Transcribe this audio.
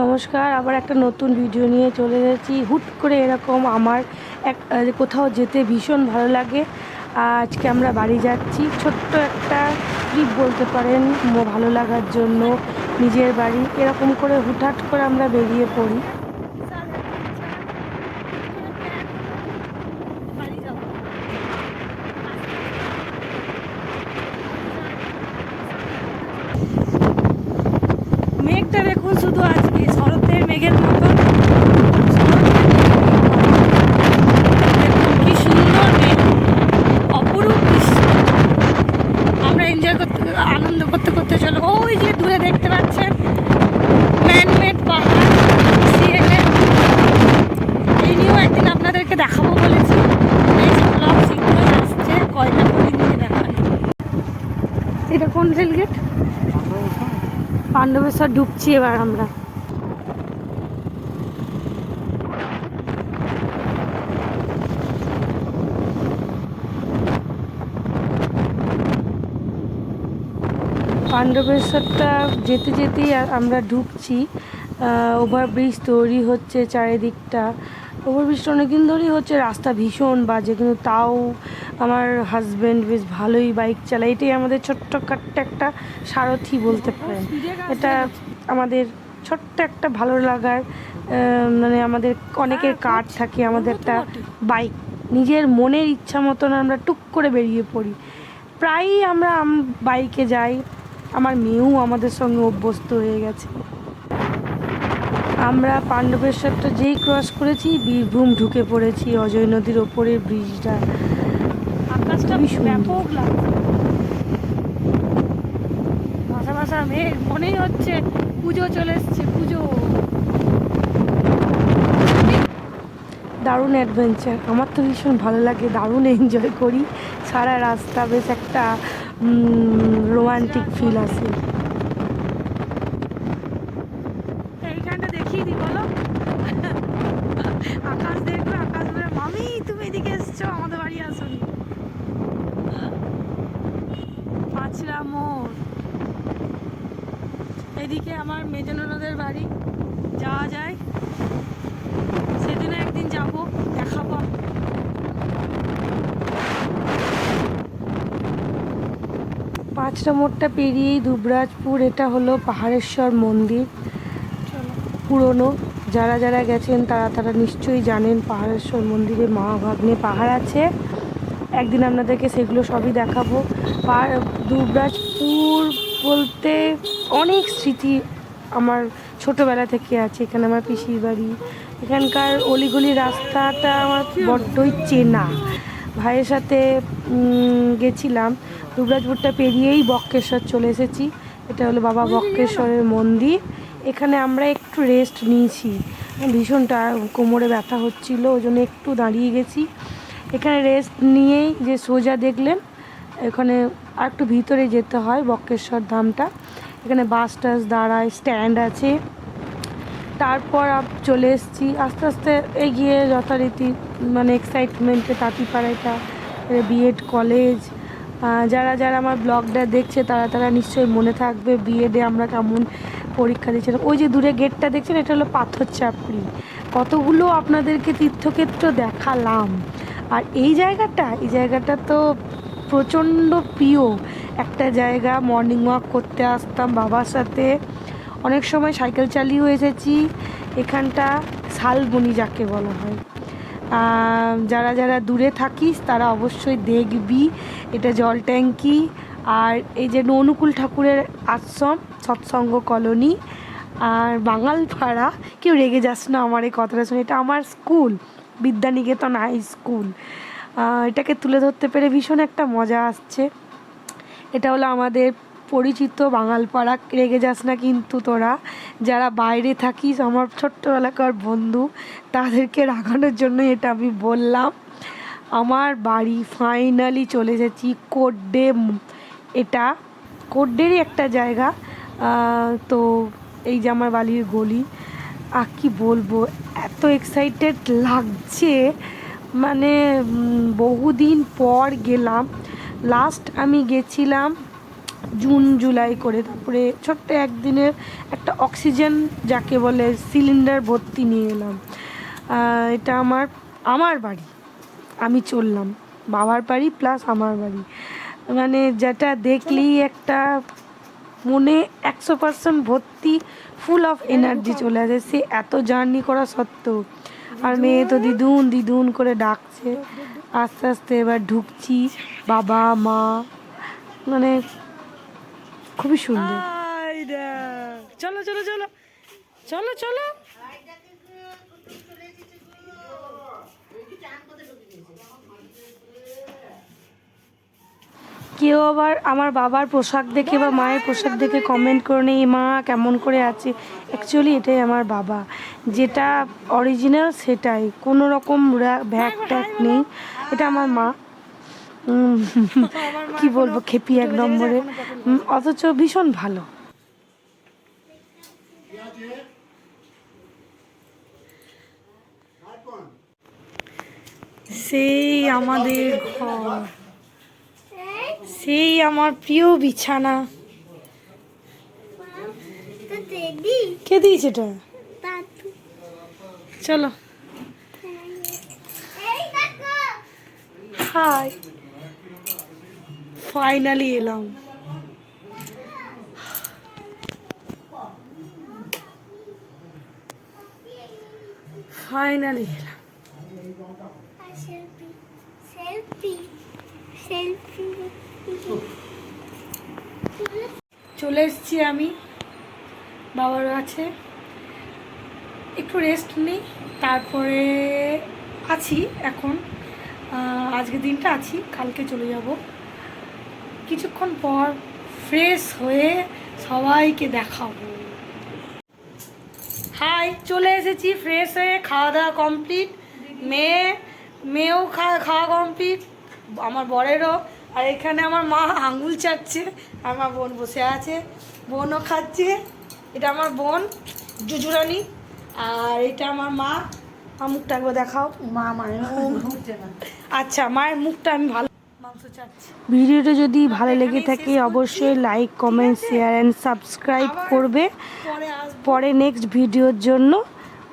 নমস্কার, আবার একটা নতুন ভিডিও নিয়ে চলে এসেছি। হুট করে এরকম আমার কোথাও যেতে ভীষণ ভালো লাগে। আজকে আমরা বাড়ি যাচ্ছি, ছোট্ট একটা ট্রিপ বলতে পারেন, ভালো লাগার জন্য নিজের বাড়ি। এরকম করে হুটহাট করে আমরা বেরিয়ে পড়ি। মেঘটা দেখুন, শুধু আজকে শরতের মেঘের মতো কি সুন্দর মেঘ, অপরূপ দৃশ্য। আমরা এনজয় করতে, আনন্দ করতে করতে চলো। ওই যে দূরে দেখতে পাচ্ছেন ম্যানমেড পাহাড় সিলেট। এই নিয়েও একদিন আপনাদেরকে দেখাবো বলেছি। নেক্সট ব্লগ শীঘ্রই আসছে, কয়লা খনি নিয়ে দেখানো। এটা কোন রেলগেট? পাণ্ডবেশ্বর ঢুকছি এবার আমরা। পাণ্ডবেশ্বরটা যেতে যেতেই আমরা ঢুকছি। ওভারব্রিজ তৈরি হচ্ছে চারিদিকটা। ওভারব্রিজটা অনেকদিন ধরেই হচ্ছে, রাস্তা ভীষণ বাজে, কিন্তু তাও আমার হাজব্যান্ড বেশ ভালোই বাইক চালায়। এটাই আমাদের ছোট্টখাট্ট একটা সারথি বলতে পারেন। এটা আমাদের ছোট্ট একটা ভালো লাগার, মানে আমাদের অনেকের কার থাকে, আমাদের একটা বাইক। নিজের মনের ইচ্ছা মতন আমরা টুক করে বেরিয়ে পড়ি। প্রায়ই আমরা বাইকে যাই। আমার মেয়েও আমাদের সঙ্গে অভ্যস্ত হয়ে গেছে। আমরা পাণ্ডবেশ্বরটা যেই ক্রস করেছি, বীরভূম ঢুকে পড়েছি। অজয় নদীর ওপরের ব্রিজটা, আকাশটা ব্যাপক লাগছে। ভাষা ভাষা মেঘ, মনেই হচ্ছে পুজো চলে এসছে, পুজো। দারুণ অ্যাডভেঞ্চার, আমার তো ভীষণ ভালো লাগে, দারুণ এনজয় করি। সারা রাস্তা বেশ একটা রোমান্টিক ফিল আসে। এইখানটা দেখিয়ে দিই, বলো। আকাশ দেখবে, আকাশ বলে মামি তুমি এদিকে এসছো, আমাদের বাড়ি আসুনি। পাঁচরা মোড়, এদিকে আমার মেজ ননদের বাড়ি। যাওয়া যায়, সেদিনে একদিন যাবো, দেখাবো। পাঁচরা মোড়টা পেরিয়েই দুবরাজপুর। এটা হলো পাহাড়েশ্বর মন্দির, পুরনো। যারা যারা গেছেন তারা তারা নিশ্চয়ই জানেন পাহাড়েশ্বর মন্দিরে মা ভাগ্নে পাহাড় আছে। একদিন আপনাদেরকে সেগুলো সবই দেখাবো। দুবরাজপুর বলতে অনেক স্মৃতি আমার ছোটোবেলা থেকে আছে। এখানে আমার পিসির বাড়ি, এখানকার অলিগলি রাস্তাটা আমার বড্ডই চেনা। ভাইয়ের সাথে গেছিলাম। দুবরাজপুরটা পেরিয়েই বক্রেশ্বর চলে এসেছি। এটা হলো বাবা বক্রেশ্বরের মন্দির। এখানে আমরা একটু রেস্ট নিয়েছি, ভীষণটা কোমরে ব্যথা হচ্ছিলো, ওই জন্য একটু দাঁড়িয়ে গেছি। এখানে রেস্ট নিয়েই যে সোজা দেখলেন, এখানে আর একটু ভিতরে যেতে হয় বক্রেশ্বর ধামটা। এখানে বাস টাস দাঁড়ায়, স্ট্যান্ড আছে। তারপর চলে এসেছি আস্তে আস্তে এগিয়ে, যথারীতি মানে এক্সাইটমেন্টে তাঁতিপাড়াটা বিএড কলেজ। যারা যারা আমার ব্লগটা দেখছে তারা তারা নিশ্চয়ই মনে থাকবে বিএডে আমরা কেমন পরীক্ষা দিয়েছিলাম। ওই যে দূরে গেটটা দেখছেন, এটা হলো পাথর চাপড়ি। কতগুলো আপনাদেরকে তীর্থক্ষেত্র দেখালাম। আর এই জায়গাটা তো প্রচণ্ড প্রিয় একটা জায়গা। মর্নিং ওয়াক করতে আসতাম বাবার সাথে, অনেক সময় সাইকেল চালিয়েও এসেছি। এখানটা শালবনি যাকে বলা হয়। যারা যারা দূরে থাকিস তারা অবশ্যই দেখবি। এটা জল ট্যাঙ্কি। আর এই যে অনুকূল ঠাকুরের আশ্রম, সৎসঙ্গ কলোনি, আর বাঙালপাড়া। কেউ রেগে যাস না আমার এই কথাটা শুনে, এটা আমার স্কুল, বিদ্যানিকেতন হাই স্কুল। এটাকে তুলে ধরতে পেরে ভীষণ একটা মজা আসছে। এটা হলো আমাদের পরিচিত বাঙালপাড়া। রেগে যাস না কিন্তু তোরা যারা বাইরে থাকিস, আমার ছোট্টবেলাকার বন্ধু, তাদেরকে রাগানোর জন্য এটা আমি বললাম। আমার বাড়ি ফাইনালি চলে এসেছি কোড্ডে। এটা কোড্ডেরই একটা জায়গা। তো এই যে আমার বাড়ির গলি। আর কি বলবো, এত এক্সাইটেড লাগছে, মানে বহুদিন পর গেলাম। লাস্ট আমি গেছিলাম জুন জুলাই করে। তারপরে ছোট্ট একদিনের একটা অক্সিজেন যাকে বলে সিলিন্ডার ভর্তি নিয়ে এলাম। এটা আমার বাড়ি, আমি চললাম, বাবার বাড়ি প্লাস আমার বাড়ি, মানে যেটা দেখলেই একটা মনে 100% ভর্তি, ফুল অফ এনার্জি চলে আসে, সে এত জার্নি করা সত্ত্বেও। আর মেয়ে তো দিদুন দিদুন করে ডাকছে। আস্তে আস্তে এবার ঢুকছি, বাবা মা, মানে খুবই সুন্দর। চলো চলো চলো চলো চলো। কেউ আবার আমার বাবার পোশাক দেখে বা মায়ের পোশাক দেখে কমেন্ট করে নেই মা কেমন করে আছে। অ্যাকচুয়ালি এটাই আমার বাবা, যেটা অরিজিনাল সেটাই, কোনো রকম ভ্যাক ট্যাক নেই। এটা আমার মা। কি বলবো, খেপি এক নম্বরে, অথচ ভীষণ ভালো। সেই আমাদের ঘর, সেই আমার প্রিয় বিছানা। কে দিয়েছে এটা? চলো হাই, ফাইনালি এলাম। ফাইনালি এলাম। চলে এসেছি আমি বাবার কাছে, একটু রেস্ট নিই, তারপরে আছি এখন, আজকে দিনটা আছি, কালকে চলে যাব। কিছুক্ষণ পর ফ্রেশ হয়ে সবাইকে দেখাবো। হাই, চলে এসেছি ফ্রেশ হয়ে, খাওয়া দাওয়া কমপ্লিট, মেয়েও খাওয়া কমপ্লিট, আমার বরেরও। আর এখানে আমার মা আঙুল চাটছে, আমার বোন বসে আছে, বোনও খাচ্ছে। এটা আমার বোন জুজুরানি, আর এটা আমার মা। মুখটা একবার দেখাও। মায়ের আচ্ছা, মায়ের মুখটা আমি ভালো মাংস চাচ্ছি। ভিডিওটা যদি ভালো লেগে থাকে অবশ্যই like comment share and subscribe করবে পরে নেক্সট ভিডিওর জন্য।